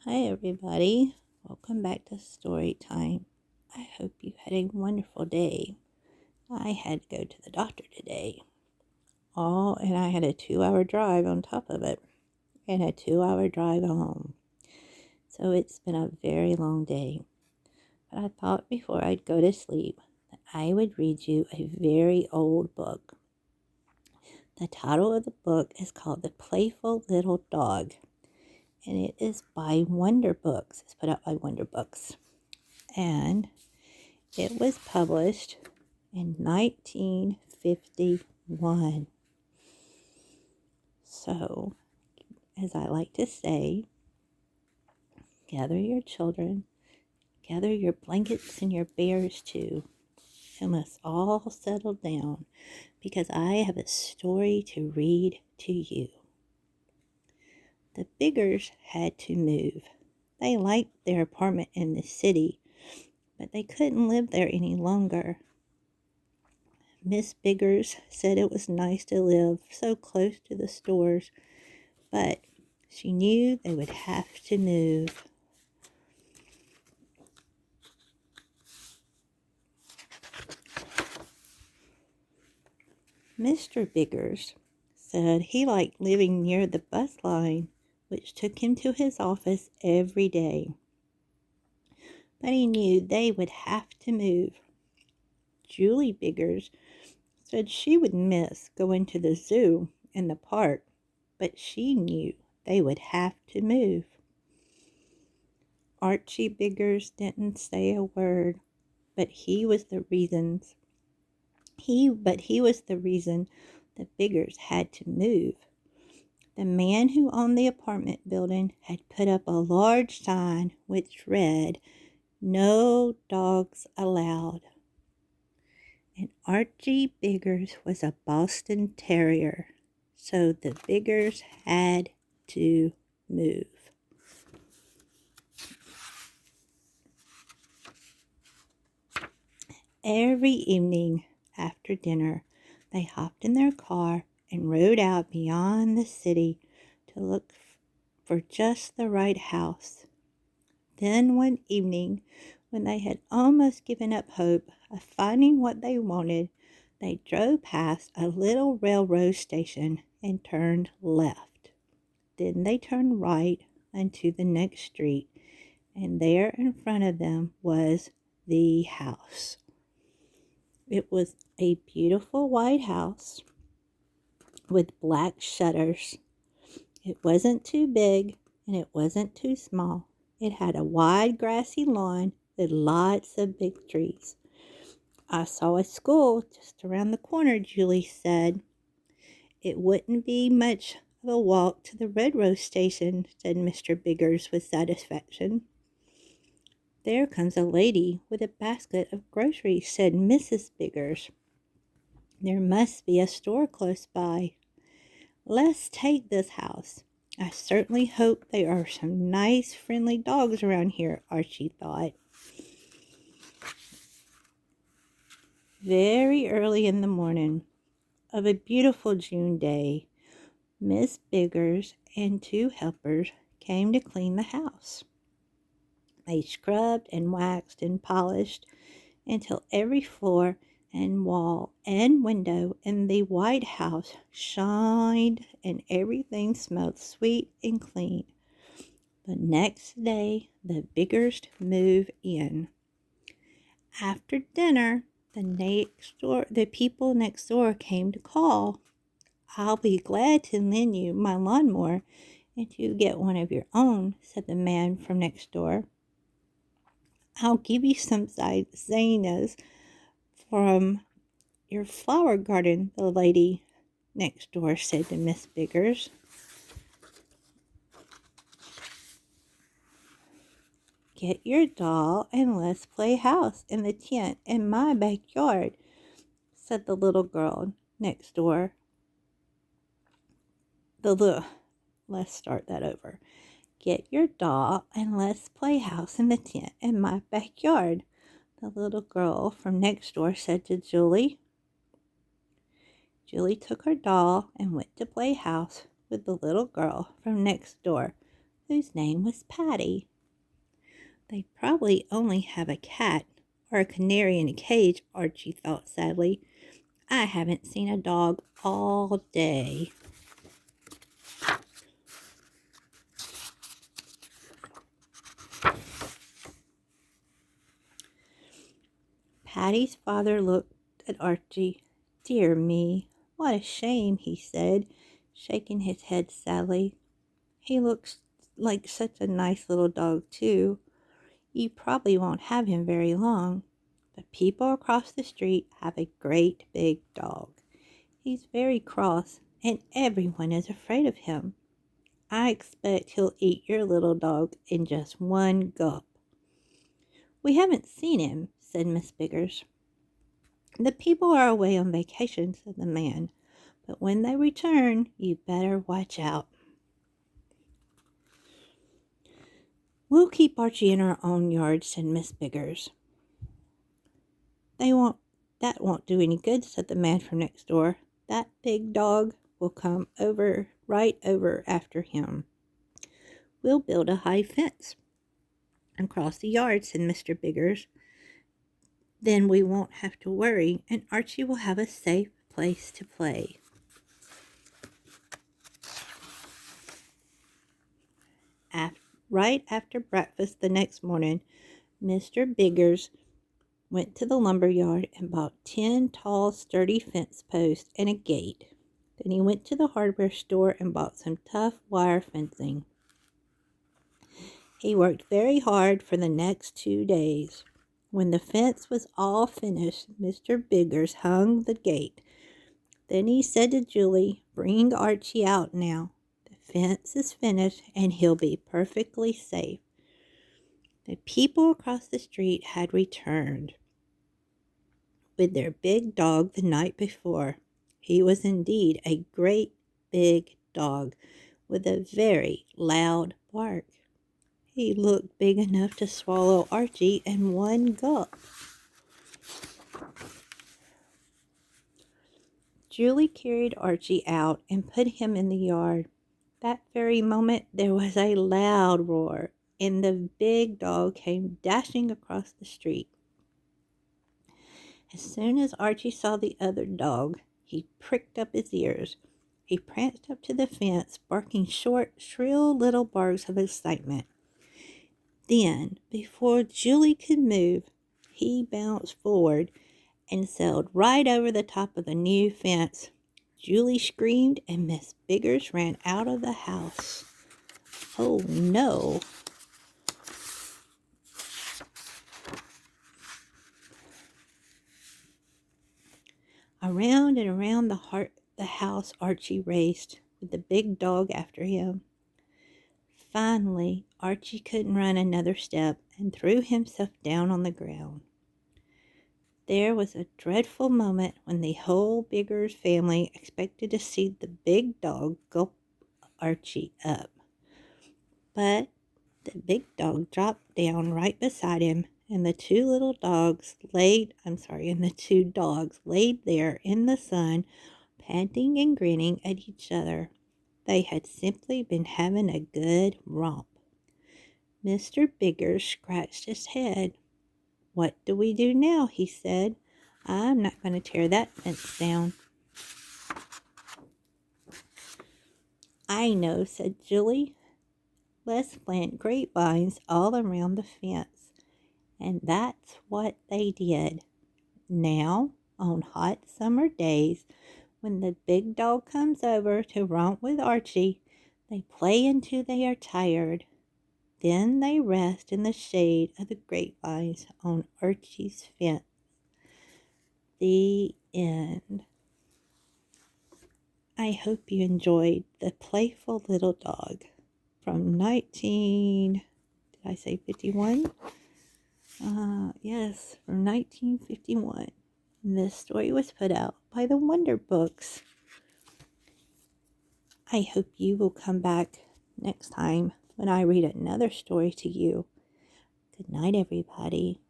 Hi, everybody. Welcome back to Story Time. I hope you had a wonderful day. I had to go to the doctor today. And I had a 2-hour drive on top of it, and a 2-hour drive home. So it's been a very long day. But I thought before I'd go to sleep that I would read you a very old book. The title of the book is called The Playful Little Dog, and it is by Wonder Books. It's put out by Wonder Books. And it was published in 1951. So, as I like to say, gather your children, gather your blankets and your bears too, and let's all settle down because I have a story to read to you. The Biggers had to move. They liked their apartment in the city, but they couldn't live there any longer. Miss Biggers said it was nice to live so close to the stores, but she knew they would have to move. Mr. Biggers said he liked living near the bus line, which took him to his office every day. But he knew they would have to move. Julie Biggers said she would miss going to the zoo and the park, but she knew they would have to move. Archie Biggers didn't say a word, but he was the reason the Biggers had to move. The man who owned the apartment building had put up a large sign which read, "No dogs allowed." And Archie Biggers was a Boston Terrier, so the Biggers had to move. Every evening after dinner, they hopped in their car and rode out beyond the city to look for just the right house. Then one evening, when they had almost given up hope of finding what they wanted, they drove past a little railroad station and turned left. Then they turned right onto the next street, and there in front of them was the house. It was a beautiful white house with black shutters. It wasn't too big and it wasn't too small. It had a wide grassy lawn with lots of big trees. "I saw a school just around the corner," Julie said. "It wouldn't be much of a walk to the railroad station," said Mr. Biggers with satisfaction. "There comes a lady with a basket of groceries," said Mrs. Biggers. "There must be a store close by. Let's take this house. I certainly hope there are some nice, friendly dogs around here," Archie thought. Very early in the morning of a beautiful June day, Miss Biggers and 2 helpers came to clean the house. They scrubbed and waxed and polished until every floor and wall and window in the White House shined and everything smelled sweet and clean. The next day, the Biggers moved in. After dinner, the people next door came to call. "I'll be glad to lend you my lawnmower until you get one of your own," said the man from next door. "I'll give you some zinnias from your flower garden," the lady next door said to Miss Biggers. "Get your doll and let's play house in the tent in my backyard," said the little girl next door. Let's start that over. "Get your doll and let's play house in the tent in my backyard," the little girl from next door said to Julie. Julie took her doll and went to play house with the little girl from next door, whose name was Patty. They probably only have a cat or a canary in a cage, Archie thought sadly. I haven't seen a dog all day. Patty's father looked at Archie. Dear me, what a shame, he said, shaking his head sadly. He looks like such a nice little dog, too. You probably won't have him very long. The people across the street have a great big dog. He's very cross, and everyone is afraid of him. I expect he'll eat your little dog in just one gulp. We haven't seen him, said Miss Biggers. The people are away on vacation, said the man, but when they return, you better watch out. We'll keep Archie in our own yard, said Miss Biggers. That won't do any good, said the man from next door. That big dog will come right over after him. We'll build a high fence across the yard, said Mr. Biggers. Then we won't have to worry, and Archie will have a safe place to play. Right after breakfast the next morning, Mr. Biggers went to the lumber yard and bought 10 tall, sturdy fence posts and a gate. Then he went to the hardware store and bought some tough wire fencing. He worked very hard for the next 2 days. When the fence was all finished, Mr. Biggers hung the gate. Then he said to Julie, "Bring Archie out now. The fence is finished and he'll be perfectly safe." The people across the street had returned with their big dog the night before. He was indeed a great big dog with a very loud bark. He looked big enough to swallow Archie in one gulp. Julie carried Archie out and put him in the yard. That very moment there was a loud roar, and the big dog came dashing across the street. As soon as Archie saw the other dog, he pricked up his ears. He pranced up to the fence, barking short, shrill little barks of excitement. Then, before Julie could move, he bounced forward and sailed right over the top of the new fence. Julie screamed and Miss Biggers ran out of the house. Oh no! Around and around the house Archie raced, with the big dog after him. Finally, Archie couldn't run another step and threw himself down on the ground. There was a dreadful moment when the whole Biggers family expected to see the big dog gulp Archie up. But the big dog dropped down right beside him, and the two dogs laid there in the sun, panting and grinning at each other. They had simply been having a good romp. Mr. Biggers scratched his head. "What do we do now?" he said. "I'm not going to tear that fence down." "I know," said Julie. "Let's plant grapevines all around the fence." And that's what they did. Now, on hot summer days, when the big dog comes over to romp with Archie, they play until they are tired. Then they rest in the shade of the grapevines on Archie's fence. The end. I hope you enjoyed The Playful Little Dog from 1951? Yes, from 1951. This story was put out by the Wonder Books. I hope you will come back next time when I read another story to you. Good night, everybody.